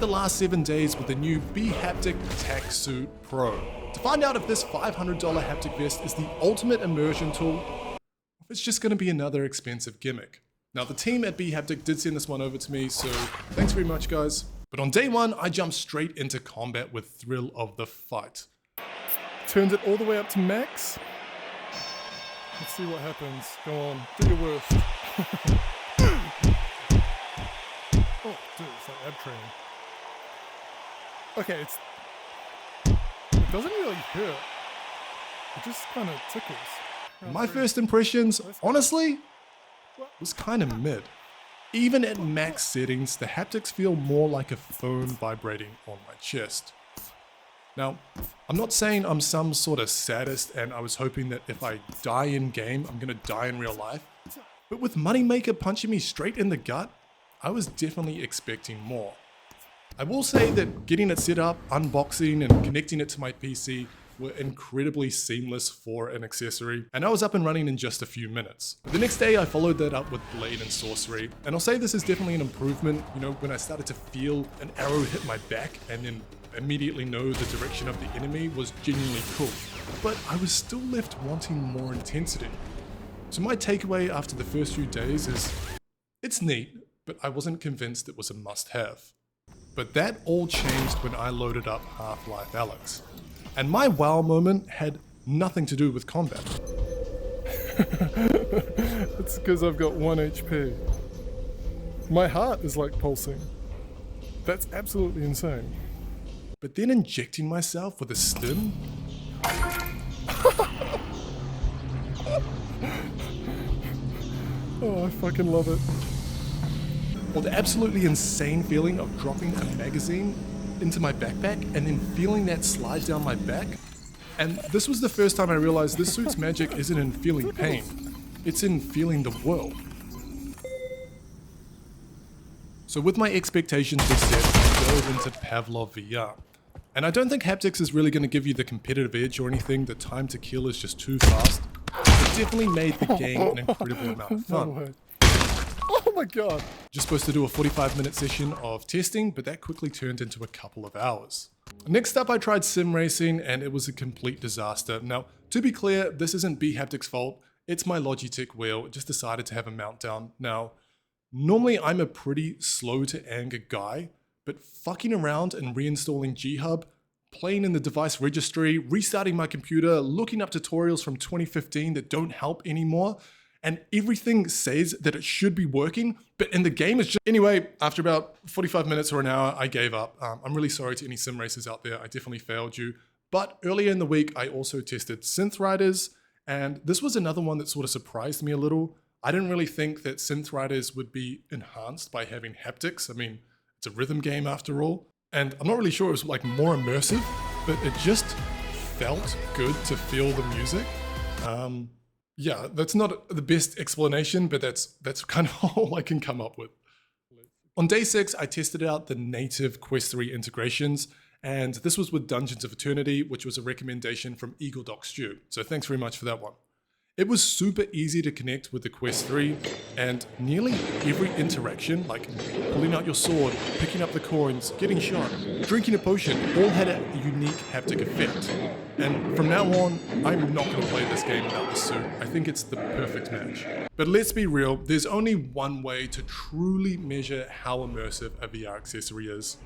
the last 7 days with the new Haptic Suit Pro to find out if this $500 haptic vest is the ultimate immersion tool, or if it's just going to be another expensive gimmick. Now the team at Haptic did send this one over to me, so thanks very much guys. But on day one, I jumped straight into combat with thrill of the fight. Turns it all the way up to max. Let's see what happens. Go on, do your worst. Oh, dude, it's like ab training. Okay, it doesn't really hurt. It just kind of tickles. My first impressions, honestly, was kind of mid. Even at max settings, the haptics feel more like a phone vibrating on my chest. Now, I'm not saying I'm some sort of sadist and I was hoping that if I die in game, I'm gonna die in real life. But with Moneymaker punching me straight in the gut, I was definitely expecting more. I will say that getting it set up, unboxing and connecting it to my PC were incredibly seamless for an accessory, and I was up and running in just a few minutes. The next day I followed that up with Blade and Sorcery, and I'll say this is definitely an improvement. You know, when I started to feel an arrow hit my back and then immediately know the direction of the enemy was genuinely cool, but I was still left wanting more intensity. So my takeaway after the first few days is, it's neat, but I wasn't convinced it was a must-have. But that all changed when I loaded up Half-Life Alyx. And my wow moment had nothing to do with combat. It's because I've got 1 HP. My heart is like pulsing. That's absolutely insane. But then injecting myself with a stim? Oh, I fucking love it. Or the absolutely insane feeling of dropping a magazine into my backpack and then feeling that slide down my back. And this was the first time I realized this suit's magic isn't in feeling pain, it's in feeling the world. So with my expectations set, I dove into Pavlov VR. And I don't think haptics is really going to give you the competitive edge or anything. The time to kill is just too fast. It definitely made the game an incredible amount of fun. No way. Oh my god. Just supposed to do a 45-minute session of testing, but that quickly turned into a couple of hours. Next up, I tried sim racing and it was a complete disaster. Now, to be clear, this isn't Haptic's fault. It's my Logitech wheel. It just decided to have a meltdown. Now, normally I'm a pretty slow to anger guy, but fucking around and reinstalling G-Hub, playing in the device registry, restarting my computer, looking up tutorials from 2015 that don't help anymore, and everything says that it should be working, but in the game it's just... Anyway, after about 45 minutes or an hour, I gave up. I'm really sorry to any sim racers out there, I definitely failed you. But earlier in the week, I also tested Synth Riders, and this was another one that sort of surprised me a little. I didn't really think that Synth Riders would be enhanced by having haptics. I mean, it's a rhythm game after all. And I'm not really sure it was like more immersive, but it just felt good to feel the music. Yeah, that's not the best explanation, but that's kind of all I can come up with. On day 6, I tested out the native Quest 3 integrations, and this was with Dungeons of Eternity, which was a recommendation from Eagle Doc Stew. So thanks very much for that one. It was super easy to connect with the Quest 3, and nearly every interaction, like pulling out your sword, picking up the coins, getting shot, drinking a potion, all had a unique haptic effect. And from now on, I'm not going to play this game without the suit. I think it's the perfect match. But let's be real, there's only one way to truly measure how immersive a VR accessory is.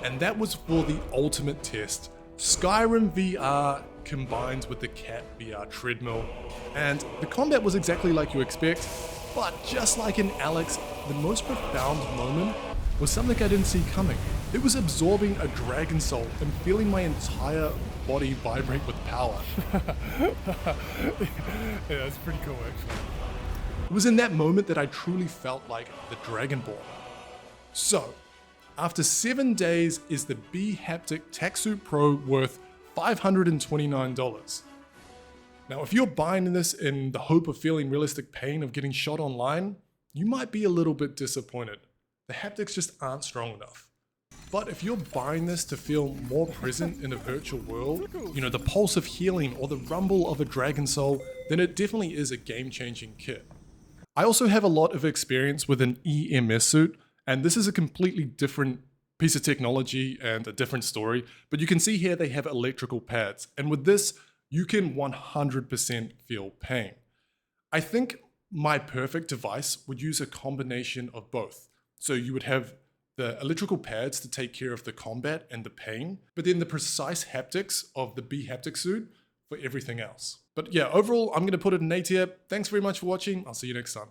And that was for the ultimate test, Skyrim VR combined with the Cat VR treadmill. And the combat was exactly like you expect, but just like in Alyx, the most profound moment was something I didn't see coming. It was absorbing a dragon soul and feeling my entire body vibrate with power. Yeah, that's pretty cool actually. It was in that moment that I truly felt like the Dragonborn. So, after 7 days, is the Haptic Suit Pro worth $529? Now, if you're buying this in the hope of feeling realistic pain of getting shot online, you might be a little bit disappointed. The haptics just aren't strong enough. But if you're buying this to feel more present in a virtual world, you know, the pulse of healing or the rumble of a dragon soul, then it definitely is a game-changing kit. I also have a lot of experience with an EMS suit, and this is a completely different piece of technology and a different story, but you can see here they have electrical pads, and with this, you can 100% feel pain. I think my perfect device would use a combination of both. So you would have the electrical pads to take care of the combat and the pain, but then the precise haptics of the Haptic suit for everything else. But yeah, overall, I'm going to put it an A tier. Thanks very much for watching. I'll see you next time.